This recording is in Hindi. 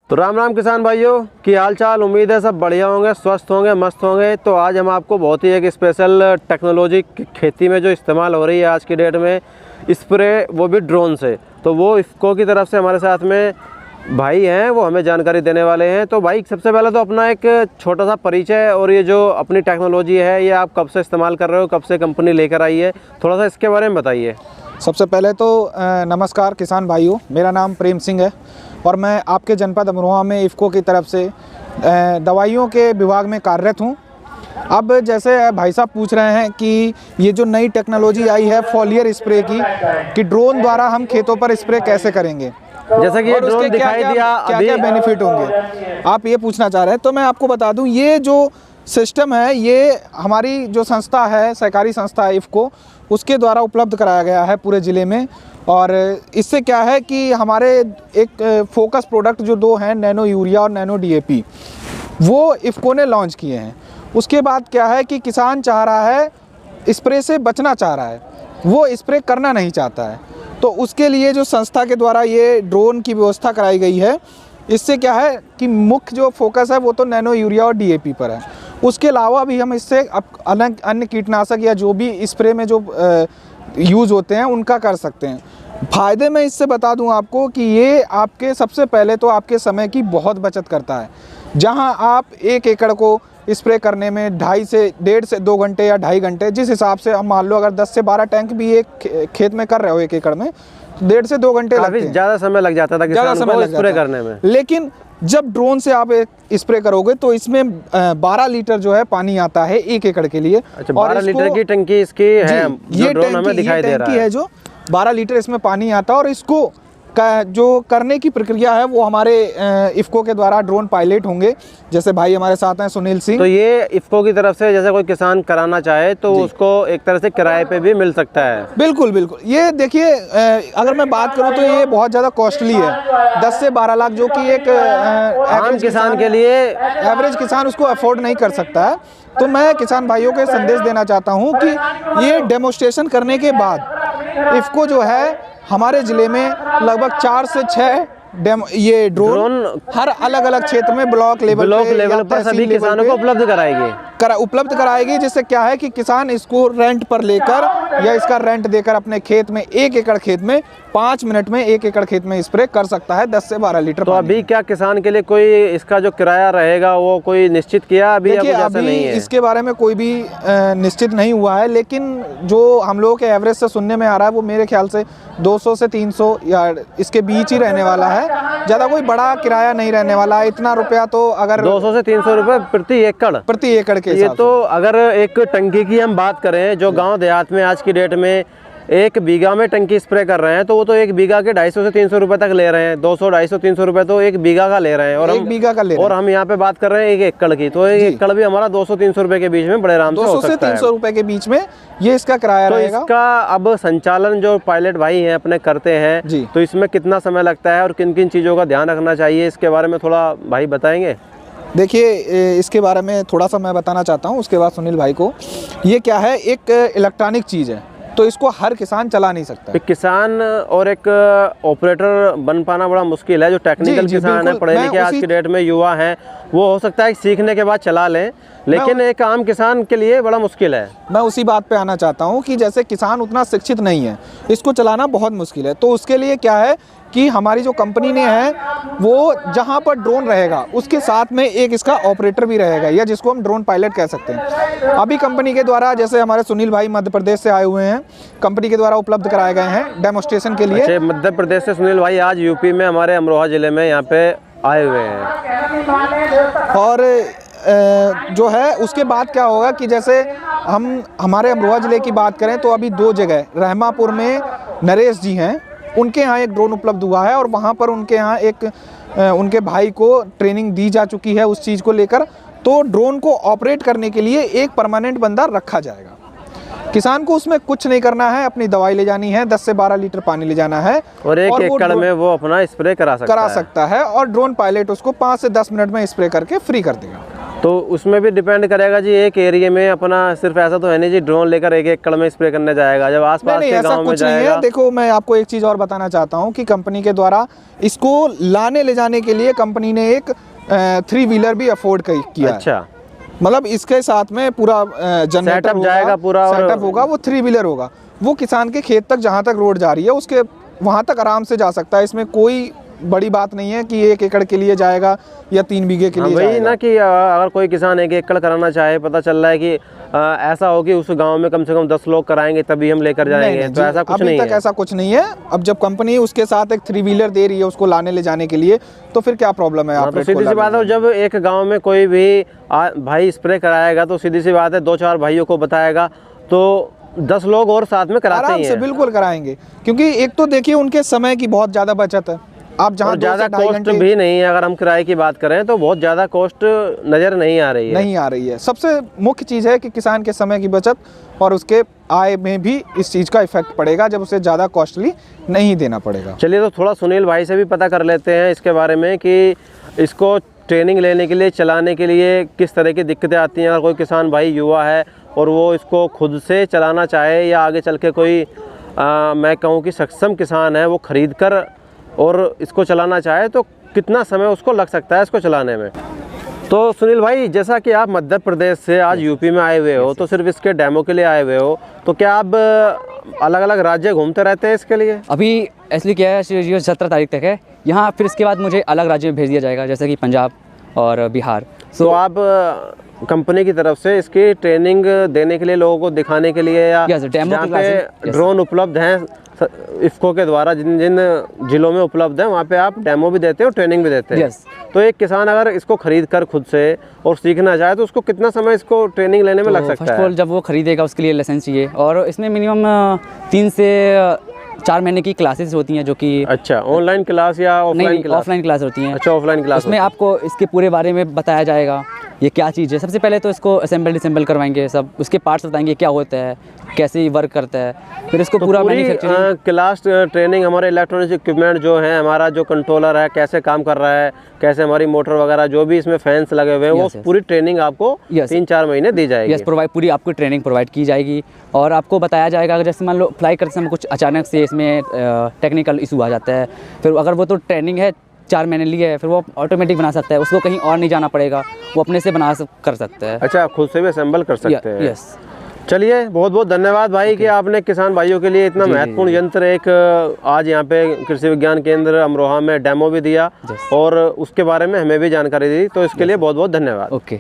तो राम राम किसान भाइयों की हाल चाल। उम्मीद है सब बढ़िया होंगे, स्वस्थ होंगे, मस्त होंगे। तो आज हम आपको बहुत ही एक स्पेशल टेक्नोलॉजी खेती में जो इस्तेमाल हो रही है आज की डेट में, स्प्रे, वो भी ड्रोन से। तो वो इफ़को की तरफ से हमारे साथ में भाई हैं, वो हमें जानकारी देने वाले हैं। तो भाई सबसे पहले तो अपना एक छोटा सा परिचय और ये जो अपनी टेक्नोलॉजी है ये आप कब से इस्तेमाल कर रहे हो, कब से कंपनी लेकर आई है, थोड़ा सा इसके बारे में बताइए। सबसे पहले तो नमस्कार किसान भाइयों, मेरा नाम प्रेम सिंह है और मैं आपके जनपद अमरोहा में इफ़को की तरफ से दवाइयों के विभाग में कार्यरत हूँ। अब जैसे भाई साहब पूछ रहे हैं कि ये जो नई टेक्नोलॉजी आई है फॉलियर स्प्रे की, कि ड्रोन द्वारा हम खेतों पर स्प्रे कैसे करेंगे, जैसा कि ये ड्रोन दिखाई दिया, क्या बेनिफिट होंगे, आप ये पूछना चाह रहे हैं। तो मैं आपको बता दूं, ये जो सिस्टम है ये हमारी जो संस्था है, सहकारी संस्था है इफ़को, उसके द्वारा उपलब्ध कराया गया है पूरे ज़िले में। और इससे क्या है कि हमारे एक फोकस प्रोडक्ट जो दो हैं, नैनो यूरिया और नैनो DAP, वो इफ़को ने लॉन्च किए हैं। उसके बाद क्या है कि किसान चाह रहा है, स्प्रे से बचना चाह रहा है, वो स्प्रे करना नहीं चाहता है, तो उसके लिए जो संस्था के द्वारा ये ड्रोन की व्यवस्था कराई गई है। इससे क्या है कि मुख्य जो फोकस है वो तो नैनो यूरिया और DAP पर है। उसके अलावा भी हम इससे अलग अन्य कीटनाशक या जो भी स्प्रे में जो यूज़ होते हैं उनका कर सकते हैं। फ़ायदे मैं इससे बता दूं आपको कि ये आपके सबसे पहले तो आपके समय की बहुत बचत करता है। जहां आप 1 एकड़ को स्प्रे करने में 1.5 से 2 घंटे या 2.5 घंटे, जिस हिसाब से हम मान लो अगर 10 से 12 टैंक भी एक खेत में कर रहे हो 1 एकड़ में, तो 1.5 से 2 घंटे लगते हैं। ज़्यादा समय लग जाता था किसान को स्प्रे करने में। लेकिन जब ड्रोन से आप स्प्रे करोगे तो इसमें 12 लीटर जो है पानी आता है 1 एकड़ के लिए। अच्छा, 12 लीटर की टंकी इसकी है, ये ड्रोन हमें दिखाई दे रहा है जो 12 लीटर इसमें पानी आता है। और इसको जो करने की प्रक्रिया है वो हमारे इफ़को के द्वारा ड्रोन पायलट होंगे। जैसे भाई हमारे साथ हैं सुनील सिंह। तो ये इफ़को की तरफ से जैसे कोई किसान कराना चाहे तो उसको एक तरह से किराए पे भी मिल सकता है। बिल्कुल बिल्कुल। ये देखिए, अगर मैं बात करूं तो ये बहुत ज़्यादा कॉस्टली है, 10 से 12 लाख, जो कि एक आम किसान के लिए, एवरेज किसान उसको अफोर्ड नहीं कर सकता है। तो मैं किसान भाइयों को संदेश देना चाहता हूँ कि ये डेमोस्ट्रेशन करने के बाद इफ़को जो है हमारे ज़िले में लगभग 4 से 6 ये ड्रोन हर अलग अलग क्षेत्र में ब्लॉक लेवल पर सभी किसानों को उपलब्ध कराएगी। जिससे क्या है कि किसान इसको रेंट पर लेकर या इसका रेंट देकर अपने खेत में 1 एकड़ खेत में 5 मिनट में 1 एकड़ खेत में स्प्रे कर सकता है 10 से 12 लीटर। तो अभी क्या किसान के लिए कोई इसका जो किराया रहेगा वो कोई निश्चित किया अभी? देखिए, अभी नहीं है, इसके बारे में कोई भी निश्चित नहीं हुआ है। लेकिन जो हम लोगों के एवरेज से सुनने में आ रहा है वो मेरे ख्याल से 200 से 300 या इसके बीच ही रहने वाला है। ज़्यादा कोई बड़ा किराया नहीं रहने वाला है। इतना रुपया तो अगर 200 से 300 रुपए प्रति एकड़ के ये तो अगर एक टंकी की हम बात करें, जो गांव देहात में आज की डेट में 1 बीघा में टंकी स्प्रे कर रहे हैं, तो वो तो 1 बीघा के 250 से 300 रुपए तक ले रहे हैं। 200, 250, 300 रुपए तो 1 बीघा का ले रहे हैं। और 1 बीघा का ले रहे हैं। और हम यहाँ पे बात कर रहे हैं 1 एकड़ की, तो 1 एकड़ भी हमारा 200-300 रुपए के बीच में बड़े आराम से हो सकता है। 200 से 300 रुपए के बीच में ये इसका किराया रहेगा। इसका अब संचालन जो पायलट भाई हैं अपने करते हैं, तो इसमें कितना समय लगता है और किन किन चीज़ों का ध्यान रखना चाहिए, इसके बारे में थोड़ा भाई बताएंगे? देखिए, इसके बारे में थोड़ा सा मैं बताना चाहता हूँ, उसके बाद सुनील भाई को। ये क्या है, एक इलेक्ट्रॉनिक चीज़ है, तो इसको हर किसान चला नहीं सकता। एक किसान और एक ऑपरेटर बन पाना बड़ा मुश्किल है। जो टेक्निकल किसान है, पढ़े लिखे आज की डेट में युवा हैं, वो हो सकता है सीखने के बाद चला लें, लेकिन एक आम किसान के लिए बड़ा मुश्किल है। मैं उसी बात पे आना चाहता हूँ कि जैसे किसान उतना शिक्षित नहीं है, इसको चलाना बहुत मुश्किल है। तो उसके लिए क्या है कि हमारी जो कंपनी ने है वो जहाँ पर ड्रोन रहेगा उसके साथ में एक इसका ऑपरेटर भी रहेगा, या जिसको हम ड्रोन पायलट कह सकते हैं। अभी कंपनी के द्वारा, जैसे हमारे सुनील भाई मध्य प्रदेश से आए हुए हैं, कंपनी के द्वारा उपलब्ध कराए गए हैं डेमोस्ट्रेशन के लिए। अच्छा, मध्य प्रदेश से सुनील भाई आज यूपी में हमारे अमरोहा जिले में यहाँ पे आए हुए हैं। और जो है उसके बाद क्या होगा कि जैसे हम हमारे अमरोहा ज़िले की बात करें तो अभी 2 जगह, रहमापुर में नरेश जी हैं, उनके यहाँ एक ड्रोन उपलब्ध हुआ है और वहाँ पर उनके यहाँ एक उनके भाई को ट्रेनिंग दी जा चुकी है उस चीज़ को लेकर। तो ड्रोन को ऑपरेट करने के लिए एक परमानेंट बंदा रखा जाएगा। किसान को उसमें कुछ नहीं करना है, अपनी दवाई ले जानी है, 10 से 12 लीटर पानी ले जाना है और 1 एकड़ में वो अपना स्प्रे करा सकता है। और ड्रोन पायलट उसको 5 से 10 मिनट में स्प्रे करके फ्री कर देगा। तो उसमें भी डिपेंड करेगा जी, एक एरिया में अपना सिर्फ ऐसा तो है नहीं जी ड्रोन लेकर एक एकड़ में स्प्रे करने जाएगा, जब आसपास नहीं के ऐसा गांव में कुछ नहीं जाएगा। है। देखो मैं आपको एक चीज़ और बताना चाहता हूँ कि कंपनी के द्वारा इसको लाने ले जाने के लिए कंपनी ने एक 3 व्हीलर भी अफोर्ड किया है। अच्छा, मतलब इसके साथ में पूरा जनरेटर Setup जाएगा पूरा और- सेटअप होगा, वो 3 व्हीलर होगा। वो किसान के खेत तक जहाँ तक रोड जा रही है उसके वहाँ तक आराम से जा सकता है। इसमें कोई बड़ी बात नहीं है कि 1 एकड़ के लिए जाएगा या 3 बीघे के हाँ, लिए वही जाएगा। ना कि अगर कोई किसान एक एकड़ कराना चाहे, पता चल रहा है कि ऐसा हो कि उस गांव में कम से कम 10 लोग कराएंगे तभी हम लेकर जाएंगे, नहीं, तो जी, ऐसा कुछ अभी नहीं तक है। ऐसा कुछ नहीं है। अब जब कंपनी उसके साथ एक 3 व्हीलर दे रही है उसको लाने ले जाने के लिए, तो फिर क्या प्रॉब्लम है? हाँ, आप तो सीधी सी बात है, जब एक गांव में कोई भी भाई स्प्रे कराएगा तो सीधी सी बात है 2-4 भाइयों को बताएगा तो 10 लोग और साथ में कराते आराम ही से हैं। बिल्कुल कराएंगे, क्योंकि एक तो देखिए उनके समय की बहुत ज़्यादा बचत है। आप जहाँ और 2 ज़्यादा से ढाई कॉस्ट घंटे भी नहीं है, अगर हम किराए की बात करें तो बहुत ज़्यादा कॉस्ट नज़र नहीं आ रही है। नहीं आ रही है। सबसे मुख्य चीज़ है कि किसान के समय की बचत और उसके आय में भी इस चीज़ का इफेक्ट पड़ेगा जब उसे ज़्यादा कॉस्टली नहीं देना पड़ेगा। चलिए तो थोड़ा सुनील भाई से भी पता कर लेते हैं इसके बारे में कि इसको ट्रेनिंग लेने के लिए, चलाने के लिए किस तरह की दिक्कतें आती हैं। अगर कोई किसान भाई युवा है और वो इसको खुद से चलाना चाहे या आगे चल के कोई मैं कहूँ कि सक्षम किसान है वो ख़रीद कर और इसको चलाना चाहे तो कितना समय उसको लग सकता है इसको चलाने में। तो सुनील भाई, जैसा कि आप मध्य प्रदेश से आज यूपी में आए हुए हो, तो सिर्फ इसके डेमो के लिए आए हुए हो, तो क्या आप अलग अलग राज्य घूमते रहते हैं इसके लिए? अभी इसलिए क्या है, ये 17 तारीख तक है यहाँ, फिर इसके बाद मुझे अलग राज्य में भेज दिया जाएगा जैसे कि पंजाब और बिहार। तो आप कंपनी की तरफ से इसकी ट्रेनिंग देने के लिए, लोगों को दिखाने के लिए या Yes, demo जहाँ की पे classes, yes. ड्रोन उपलब्ध हैं इफ्को के द्वारा, जिन जिन जिलों में उपलब्ध है वहाँ पे आप डेमो भी देते हो, ट्रेनिंग भी देते हैं? Yes. तो एक किसान अगर इसको खरीद कर खुद से और सीखना चाहे तो उसको कितना समय इसको ट्रेनिंग लेने में लग फर्स्ट सकता ऑफ है? ऑल जब वो खरीदेगा उसके लिए लाइसेंस चाहिए, और इसमें मिनिमम 3 से 4 महीने की क्लासेस होती हैं जो कि अच्छा, ऑनलाइन क्लास या ऑफलाइन नहीं, क्लास? ऑफलाइन क्लास होती हैं। अच्छा, ऑफलाइन क्लास उसमें आपको इसके पूरे बारे में बताया जाएगा, ये क्या चीज़ है। सबसे पहले तो इसको असेंबल डिसेंबल करवाएंगे, सब उसके पार्ट्स बताएंगे क्या होता है, कैसे ये वर्क करता है, फिर इसको पूरा मैन्युफैक्चरिंग क्लास ट्रेनिंग हमारे इलेक्ट्रॉनिक इक्विपमेंट जो है, हमारा जो कंट्रोलर है कैसे काम कर रहा है, कैसे हमारी मोटर वगैरह जो भी इसमें फैंस लगे हुए हैं, वो yes. पूरी ट्रेनिंग आपको Yes. 3-4 महीने दी जाएगी। यस, पूरी आपको ट्रेनिंग प्रोवाइड की जाएगी और आपको बताया जाएगा अगर जैसे मान लो अप्लाई करते समय कुछ अचानक से इसमें टेक्निकल इशू आ जाता है, फिर अगर वो तो ट्रेनिंग है 4 महीने लिए है, फिर वो ऑटोमेटिक बना सकता है, उसको कहीं और नहीं जाना पड़ेगा, वो अपने से कर सकता है। अच्छा, आप खुद से भी असेंबल कर सकते हैं? यस। चलिए, बहुत बहुत धन्यवाद भाई कि आपने किसान भाइयों के लिए इतना महत्वपूर्ण यंत्र एक आज यहाँ पे कृषि विज्ञान केंद्र अमरोहा में डेमो भी दिया और उसके बारे में हमें भी जानकारी दी, तो इसके लिए बहुत बहुत धन्यवाद। ओके।